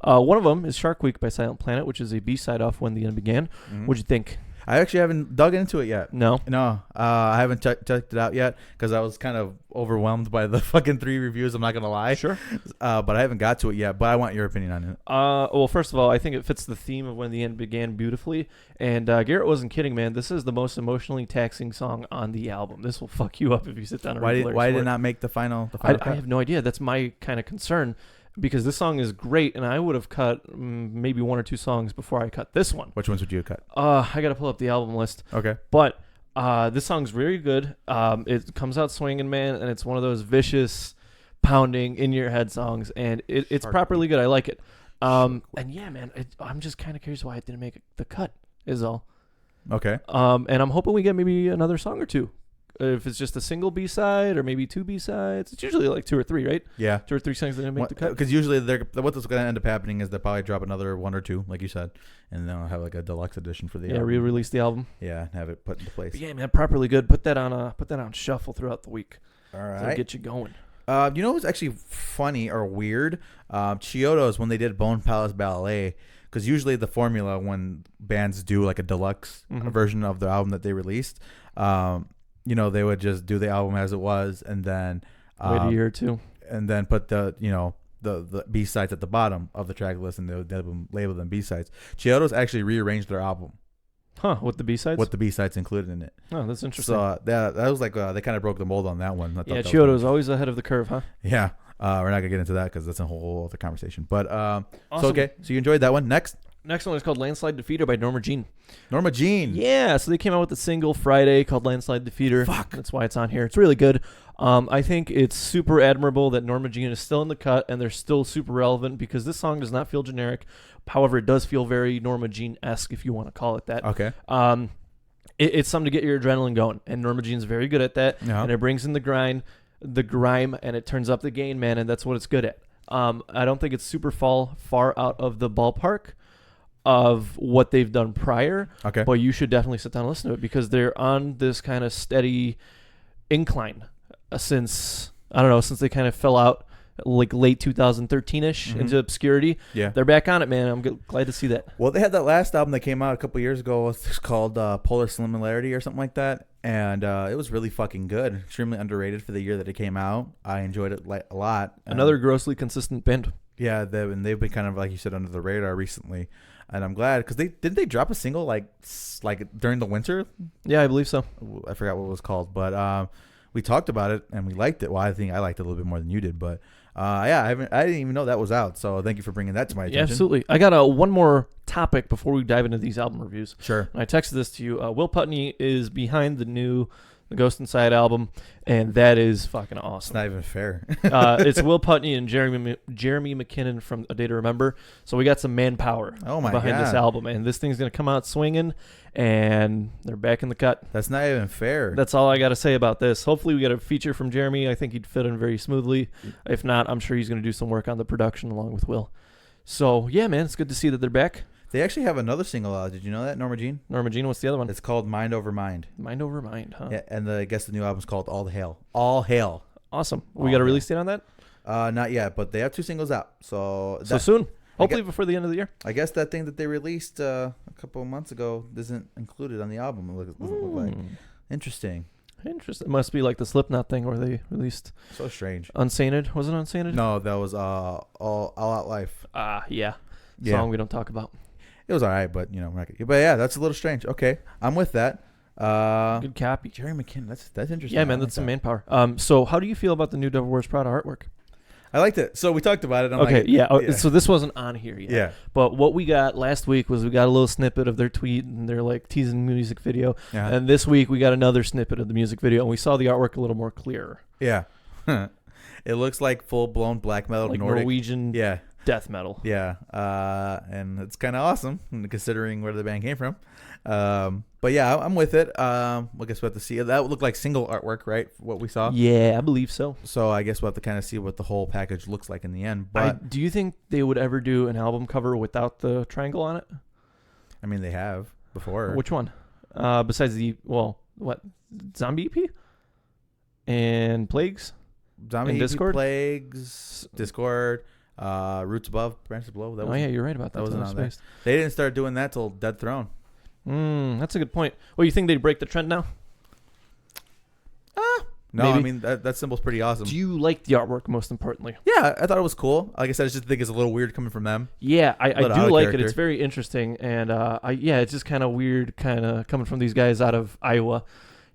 One of them is Shark Week by Silent Planet, which is a B-side off When the End Began. What'd you think? I actually haven't dug into it yet. No. No, I haven't checked it out yet because I was kind of overwhelmed by the fucking 3 reviews. I'm not gonna lie. Sure. But I haven't got to it yet. But I want your opinion on it. Well, first of all, I think it fits the theme of When the End Began beautifully. And Garrett wasn't kidding, man. This is the most emotionally taxing song on the album. This will fuck you up if you sit down and read the lyrics Why for did it. it not make the final? I cut? have no idea. That's my kind of concern because this song is great, and I would have cut maybe 1 or 2 songs before I cut this one. Which ones would you cut? I got to pull up the album list. Okay. But this song's very good. It comes out swinging, man, and it's one of those vicious, pounding, in-your-head songs, and it's properly good. I like it. And yeah, man, I'm just kind of curious why it didn't make the cut, is all. Okay. And I'm hoping we get maybe another song or 2. If it's just a single B-side or maybe 2 B-sides. It's usually like 2 or 3, right? Yeah. 2 or 3 songs that didn't make the cut. Because usually what's going to end up happening is they'll probably drop another 1 or 2, like you said, and then I'll have like a deluxe edition for the album. Re-release the album. Yeah, and have it put into place. But yeah, man, properly good. Put that on shuffle throughout the week. All That'll right. get you going. You know what's actually funny or weird? Chiodos, when they did Bone Palace Ballet, because usually the formula when bands do like a deluxe version of the album that they released, they would just do the album as it was and then Wait a year or 2. and then put the B-sides at the bottom of the track list and they would label them B-sides. Chiodos actually rearranged their album. Huh, with the B-sides? With the B-sides included in it. Oh, that's interesting. So that was like they kind of broke the mold on that one. Yeah, Chiodo's always ahead of the curve, huh? Yeah. We're not going to get into that because that's a whole other conversation. But Awesome. So you enjoyed that one. Next one is called Landslide Defeater by Norma Jean. Norma Jean. Yeah, so they came out with a single Friday called Landslide Defeater. Fuck. That's why it's on here. It's really good. I think it's super admirable that Norma Jean is still in the cut and they're still super relevant because this song does not feel generic. However, it does feel very Norma Jean-esque, if you want to call it that. Okay. It's something to get your adrenaline going, and Norma Jean's very good at that. Yeah. And it brings in the grime, and it turns up the gain, man, and that's what it's good at. I don't think it's super far out of the ballpark of what they've done prior. Okay. But you should definitely sit down and listen to it because they're on this kind of steady incline since they kind of fell out like late 2013-ish into obscurity. Yeah. They're back on it, man. I'm glad to see that. Well, they had that last album that came out a couple years ago. It's called Polar Similarity or something like that. And it was really fucking good. Extremely underrated for the year that it came out. I enjoyed it a lot. Another grossly consistent band. Yeah, they've been kind of, like you said, under the radar recently. And I'm glad because didn't they drop a single like during the winter? Yeah, I believe so. I forgot what it was called, but we talked about it and we liked it. Well, I think I liked it a little bit more than you did, but I didn't even know that was out. So thank you for bringing that to my attention. Yeah, absolutely. I got one more topic before we dive into these album reviews. Sure. And I texted this to you. Will Putney is behind the Ghost Inside album, and that is fucking It's awesome. not even fair. It's Will Putney and Jeremy McKinnon from A Day to Remember. So we got some manpower behind this album, and this thing's going to come out swinging, and they're back in the cut. That's not even fair. That's all I got to say about this. Hopefully we get a feature from Jeremy. I think he'd fit in very smoothly. If not, I'm sure he's going to do some work on the production along with Will. So, yeah, man, it's good to see that they're back. They actually have another single out. Did you know that, Norma Jean? Norma Jean, what's the other one? It's called Mind Over Mind. Mind Over Mind, huh? Yeah, and I guess the new album's called All Hail. All Hail. Awesome. We got a release date on that? Not yet, but they have 2 singles out. So soon. Hopefully before the end of the year. I guess that thing that they released a couple of months ago isn't included on the album. It doesn't look like. Interesting. It must be like the Slipknot thing where they released So strange. Unsainted. Was it Unsainted? No, that was All Out Life. Yeah. Yeah. Song we don't talk about. It was all right, but we're not gonna, but yeah, that's a little strange. Okay, I'm with that. Good copy. Jerry McKinnon, that's interesting. Yeah, man, that's some manpower. So how do you feel about the new Devil Wears Prada artwork? I liked it. So we talked about it. So this wasn't on here yet. Yeah. But what we got last week was we got a little snippet of their tweet and their like teasing music video. Yeah. And this week we got another snippet of the music video and we saw the artwork a little more clear. Yeah. It looks like full blown black metal, Like Nordic. Norwegian death metal. Yeah. And it's kind of awesome considering where the band came from. But yeah, I'm with it. I guess we'll have to see. That would look like single artwork, right? What we saw. Yeah, I believe so. So I guess we'll have to kind of see what the whole package looks like in the end. But do you think they would ever do an album cover without the triangle on it? I mean, they have before. Which one? Besides Zombie EP and Plagues? Zombie and EP, Discord? Plagues, Discord, Roots Above, Branches Below. Yeah, you're right about that. That wasn't on there. They didn't start doing that till Dead Throne. That's a good point. Well, you think they'd break the trend now? No, Maybe. I mean that symbol's pretty awesome. Do you like the artwork most importantly? Yeah, I thought it was cool. Like I said, I just think it's a little weird coming from them. Yeah, I Little do out of like it. character. It's very interesting, and it's just kind of weird, kind of coming from these guys out of Iowa,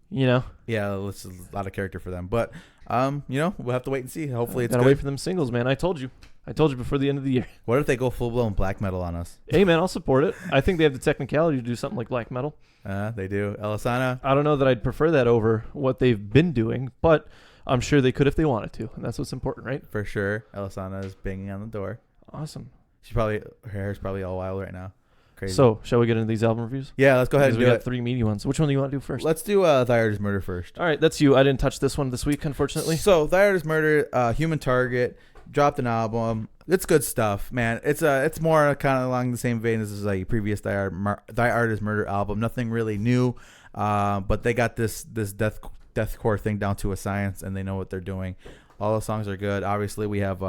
you know. Yeah, it's a lot of character for them. But we'll have to wait and see. Hopefully, it's Gotta good. wait for them singles, man. I told you before the end of the year. What if they go full blown black metal on us? Hey, man, I'll support it. I think they have the technicality to do something like black metal. They do. Elisana. I don't know that I'd prefer that over what they've been doing, but I'm sure they could if they wanted to, and that's what's important, right? For sure. Elisana is banging on the door. Awesome. Her hair's probably all wild right now. Crazy. So, shall we get into these album reviews? Yeah, let's go ahead Because and we do got it. 3 meaty ones. Which one do you want to do first? Let's do Thy Art is Murder first. All right, that's you. I didn't touch this one this week, unfortunately. So Thy Art is Murder, Human Target, dropped an album. It's good stuff, man. It's more kind of along the same vein as like previous Thy Art is Murder album. Nothing really new, but they got this deathcore thing down to a science, and they know what they're doing. All the songs are good. Obviously, we have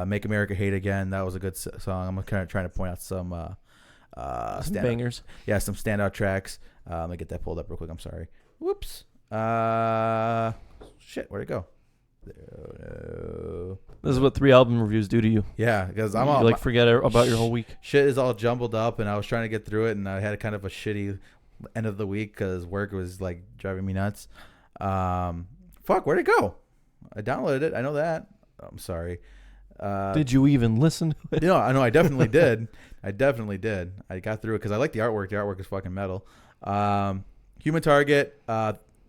Make America Hate Again. That was a good song. I'm kind of trying to point out some Bangers. Yeah, some standout tracks. Let me get that pulled up real quick. I'm sorry. Whoops. Shit, where'd it go? This is what 3 album reviews do to you. Yeah, because I'm You all forget about your whole week. shit is all jumbled up, and I was trying to get through it, and I had kind of a shitty end of the week because work was like driving me nuts. Fuck, where'd it go? I downloaded it. I know that. I'm sorry. Did you even listen to it? I know I definitely did. I got through it because I like the artwork. The artwork is fucking metal. Human Target,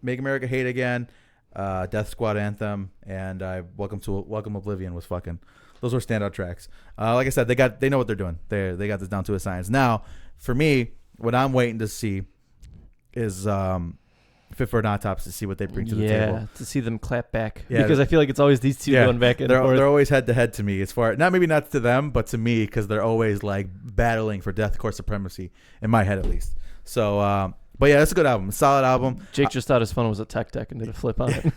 Make America Hate Again, Death Squad Anthem, and Welcome Oblivion was fucking. Those were standout tracks. Like I said, they know what they're doing. They got this down to a science. Now, for me, what I'm waiting to see is Fit for an Autopsy to see what they bring to the table. Yeah, to see them clap back. Yeah. Because I feel like it's always these two going back and forth. They're always head to head to me as far maybe not to them, but to me because they're always like battling for deathcore supremacy in my head at least. So, but yeah, it's a good album, a solid album. Jake just thought his phone was a tech deck and did a flip on it.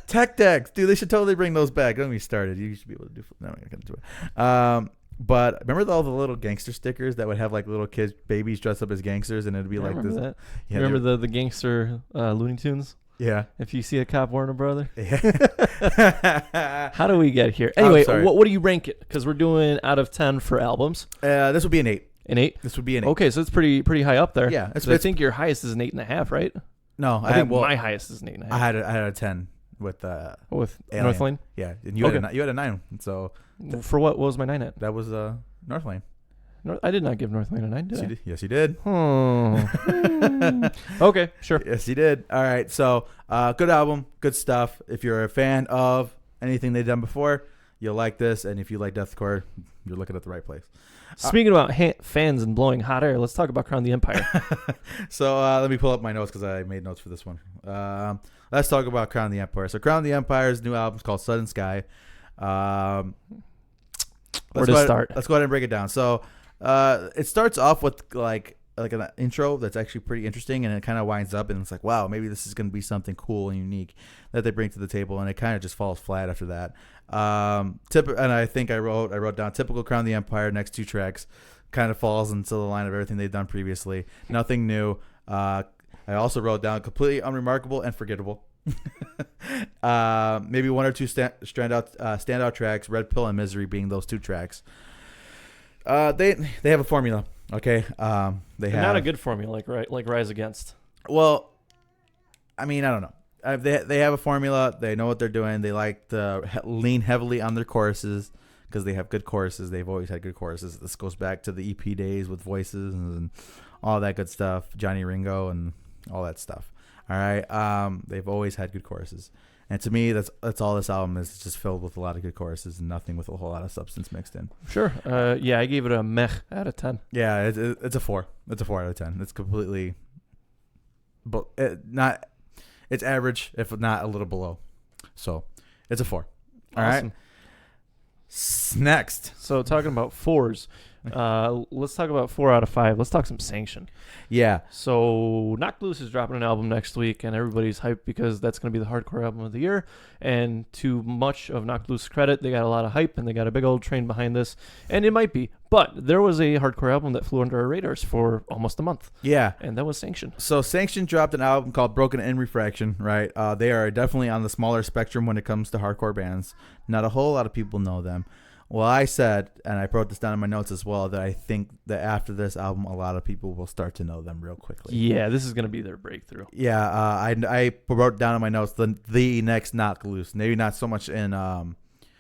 Tech decks, dude, they should totally bring those back. Don't get me started. You should be able to do. No, I'm not gonna do it. But remember all the little gangster stickers that would have like little kids, babies dressed up as gangsters, and it'd be like this. That. Yeah, Remember the gangster Looney Tunes? Yeah. If you see a cop wearing a brother. Yeah. How do we get here? Anyway, sorry. what do you rank it? Because we're doing out of 10 for albums. This would be an 8. An 8? This would be an 8. Okay, so it's pretty high up there. Yeah. I think your highest is an 8.5, right? No, I think my highest is an 8.5. I had a 10 with with Alien. North Lane. Yeah, and you had a 9. So For what was my 9 at? that was North Lane. I did not give North Lane a 9, did I? Yes, you did. Okay, sure. Yes, you did. All right. So, good album, good stuff. If you're a fan of anything they've done before, you'll like this. And if you like deathcore, you're looking at the right place. Speaking about fans and blowing hot air, let's talk about Crown the Empire. So, let me pull up my notes because I made notes for this one. Let's talk about Crown the Empire. So, Crown the Empire's new album is called Sudden Sky. Where to start? Let's go ahead and break it down. So, it starts off with like an intro that's actually pretty interesting, and it kind of winds up, and it's like, wow, maybe this is going to be something cool and unique that they bring to the table, and it kind of just falls flat after that. And I think I wrote down typical Crown the Empire. Next 2 tracks kind of falls into the line of everything they've done previously. Nothing new. I also wrote down completely unremarkable and forgettable. Maybe 1 or 2 standout tracks. Red Pill and Misery being those 2 tracks. They have a formula, okay? They have not a good formula like Rise Against. Well, I mean, I don't know. They have a formula. They know what they're doing. They like to lean heavily on their choruses because they have good choruses. They've always had good choruses. This goes back to the EP days with Voices and all that good stuff, Johnny Ringo and all that stuff. All right, they've always had good choruses. And to me, that's all this album is. It's just filled with a lot of good choruses and nothing with a whole lot of substance mixed in. Sure. Yeah, I gave it a meh out of 10. Yeah, it's a 4. It's a 4 out of 10. It's completely, but not. It's average, if not a little below. So it's a 4. All Awesome. right. Next. So talking about 4s, Let's talk about 4 out of 5. Let's talk some Sanction. Yeah. So Knocked Loose is dropping an album next week, and everybody's hyped because that's going to be the hardcore album of the year. And to much of Knocked Loose credit, they got a lot of hype, and they got a big old train behind this. And it might be. But there was a hardcore album that flew under our radars for almost a month. Yeah. And that was Sanction. So Sanction dropped an album called Broken in Refraction, right? They are definitely on the smaller spectrum when it comes to hardcore bands. Not a whole lot of people know them. Well, I said, and I wrote this down in my notes as well, that I think that after this album, a lot of people will start to know them real quickly. Yeah, this is going to be their breakthrough. Yeah, I wrote down in my notes the next Knocked Loose. Maybe not so much in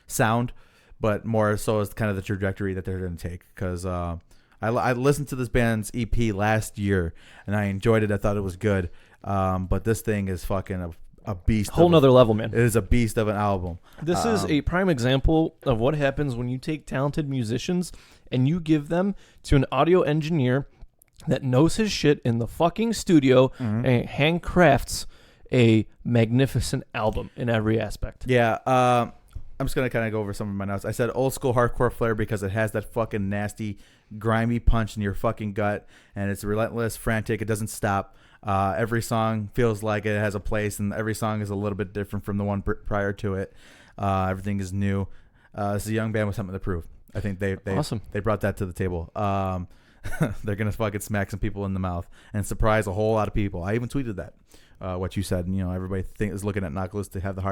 sound, but more so as kind of the trajectory that they're going to take. Because I listened to this band's EP last year, and I enjoyed it. I thought it was good. But this thing is fucking a beast. Whole nother level, man. It is a beast of an album. This is a prime example of what happens when you take talented musicians and you give them to an audio engineer that knows his shit in the fucking studio and handcrafts a magnificent album in every aspect. Yeah. I'm just going to kind of go over some of my notes. I said old school hardcore flair because it has that fucking nasty, grimy punch in your fucking gut, and it's relentless, frantic. It doesn't stop. Every song feels like it has a place, and every song is a little bit different from the one prior to it. Everything is new. This is a young band with something to prove. I think they Awesome. They brought that to the table. They're gonna fucking smack some people in the mouth and surprise a whole lot of people. I even tweeted that. What you said, everybody is looking at Knocked Loose to have the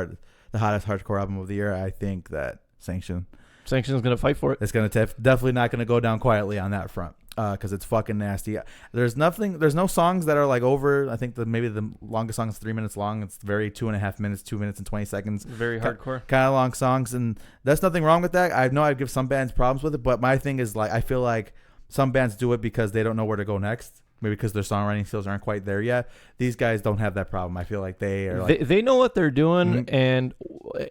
hottest hardcore album of the year. I think that Sanction is going to fight for it. It's going to definitely not going to go down quietly on that front. Because it's fucking nasty. There's no songs that are like over. I think maybe the longest song is 3 minutes long. It's very 2.5 minutes, 2 minutes and 20 seconds. Very hardcore. Kind of long songs, and there's nothing wrong with that. I know I give some bands problems with it, but my thing is like I feel like some bands do it because they don't know where to go next. Maybe because their songwriting skills aren't quite there yet. These guys don't have that problem. I feel like they are like they know what they're doing, and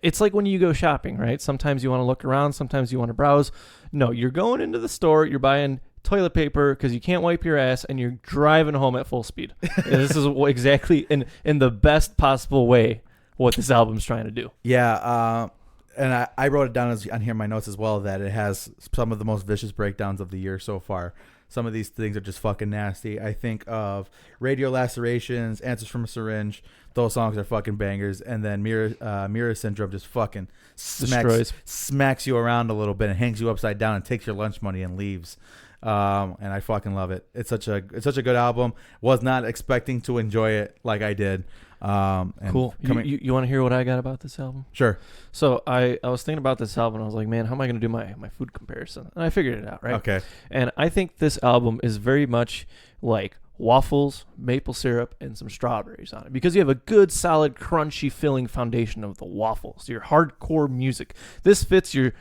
it's like when you go shopping, right? Sometimes you want to look around, sometimes you want to browse. No, you're going into the store, you're buying toilet paper because you can't wipe your ass, and you're driving home at full speed. And this is exactly in the best possible way what this album's trying to do. Yeah, and I wrote it down on here in my notes as well that it has some of the most vicious breakdowns of the year so far. Some of these things are just fucking nasty. I think of Radio Lacerations, Answers from a Syringe. Those songs are fucking bangers. And then Mirror Syndrome just fucking smacks you around a little bit and hangs you upside down and takes your lunch money and leaves. And I fucking love it. It's such a good album. Was not expecting to enjoy it like I did. And cool. You want to hear what I got about this album? Sure. So I was thinking about this album, and I was like, man, how am I going to do my food comparison? And I figured it out, right? Okay. And I think this album is very much like waffles, maple syrup, and some strawberries on it, because you have a good, solid, crunchy, filling foundation of the waffles, your hardcore music. This fits your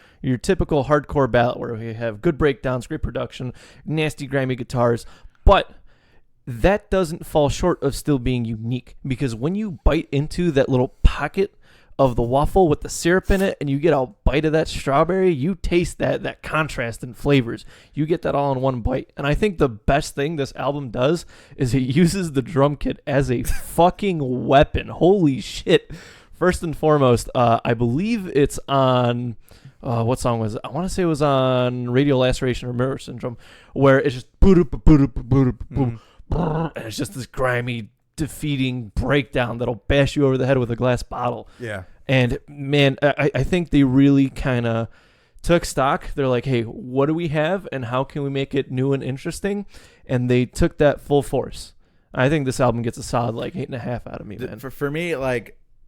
typical hardcore ballad where we have good breakdowns, great production, nasty, grimy guitars, but that doesn't fall short of still being unique, because when you bite into that little pocket of the waffle with the syrup in it and you get a bite of that strawberry, you taste that contrast in flavors. You get that all in one bite. And I think the best thing this album does is it uses the drum kit as a fucking weapon. Holy shit. First and foremost, I believe it's on... what song was it? I want to say it was on Radio Laceration or Mirror Syndrome, where it's just boom. And it's just this grimy, defeating breakdown that'll bash you over the head with a glass bottle. Yeah. And man, I think they really kind of took stock. They're like, hey, what do we have and how can we make it new and interesting? And they took that full force. I think this album gets a solid 8.5 out of me, man. For me,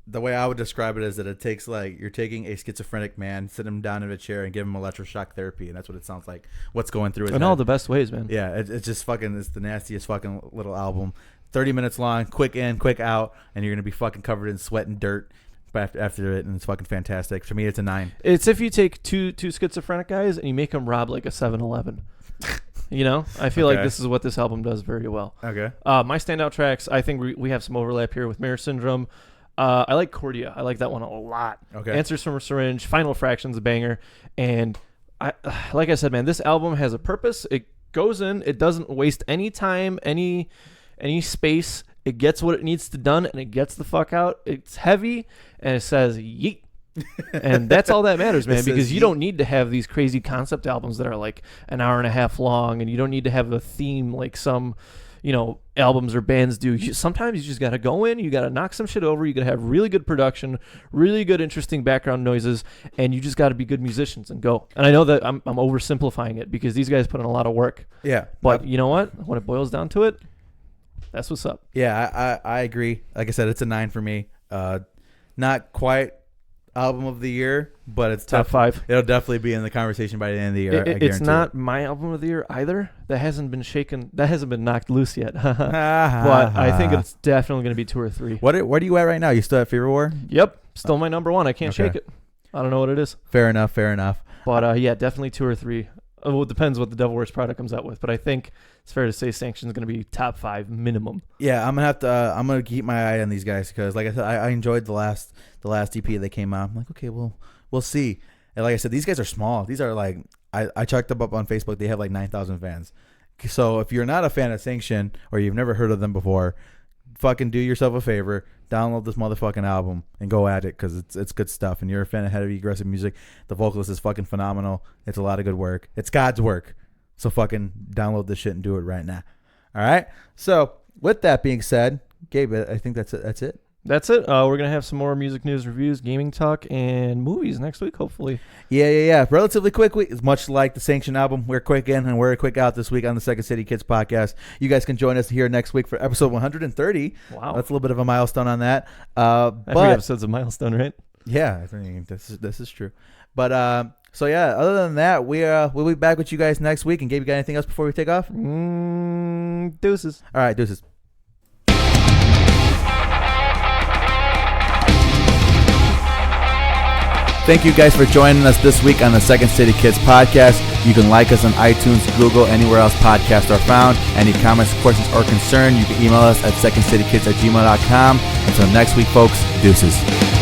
the way I would describe it is that it takes you're taking a schizophrenic man, sit him down in a chair and give him electroshock therapy, and that's what it sounds like. What's going through his head. In all the best ways, man. Yeah, it's just fucking. It's the nastiest fucking little album. 30 minutes long, quick in, quick out, and you're gonna be fucking covered in sweat and dirt after it, and it's fucking fantastic. For me, it's a 9. It's if you take two schizophrenic guys and you make them rob a 7-Eleven. I feel like this is what this album does very well. Okay. My standout tracks, I think we have some overlap here with Mirror Syndrome. I like Cordia. I like that one a lot. Okay. Answers from a Syringe, Final Fraction's a banger. And like I said, man, this album has a purpose. It goes in. It doesn't waste any time, any space. It gets what it needs to done, and it gets the fuck out. It's heavy, and it says yeet. And that's all that matters, man, It because says you don't need to have these crazy concept albums that are like an hour and a half long, and you don't need to have a theme like some, albums or bands do. Sometimes you just got to go in, you got to knock some shit over, you got to have really good production, really good, interesting background noises, and you just got to be good musicians and go. And I know that I'm oversimplifying it because these guys put in a lot of work. Yeah. But you know what? When it boils down to it, that's what's up. Yeah, I agree. Like I said, it's a 9 for me. Not quite album of the year, but it's Top 5. It'll definitely be in the conversation by the end of the year. I It's guarantee not it. my album of the year either. That hasn't been shaken. That hasn't been knocked loose yet. But I think it's definitely going to be 2 or 3. Where are you at right now? You still at Fever War? Yep. Still my number 1. I can't Okay. shake it. I don't know what it is. Fair enough. But yeah, definitely 2 or 3. Well, it depends what the Devil Wears Prada comes out with. But I think it's fair to say Sanction is going to be top 5 minimum. Yeah, I'm gonna keep my eye on these guys because, like I said, I enjoyed the last EP they came out. I'm like, okay, we'll see. And like I said, these guys are small. These are like I checked them up on Facebook. They have like 9,000 fans. So if you're not a fan of Sanction or you've never heard of them before, fucking do yourself a favor, download this motherfucking album and go at it because it's good stuff. And you're a fan of heavy aggressive music. The vocalist is fucking phenomenal. It's a lot of good work. It's God's work. So fucking download this shit and do it right now. All right. So with that being said, Gabe, I think that's it. That's it. We're going to have some more music news reviews, gaming talk, and movies next week, hopefully. Yeah. Relatively quick week. It's much like the Sanction album. We're quick in and we're quick out this week on the Second City Kids podcast. You guys can join us here next week for episode 130. Wow. That's a little bit of a milestone on that. Every episode's a milestone, right? Yeah, I mean, this is true. But so yeah, other than that, we'll be back with you guys next week. And Gabe, you got anything else before we take off? Deuces. All right, deuces. Thank you guys for joining us this week on the Second City Kids podcast. You can like us on iTunes, Google, anywhere else podcasts are found. Any comments, questions, or concern, you can email us at secondcitykids@gmail.com. Until next week, folks, deuces.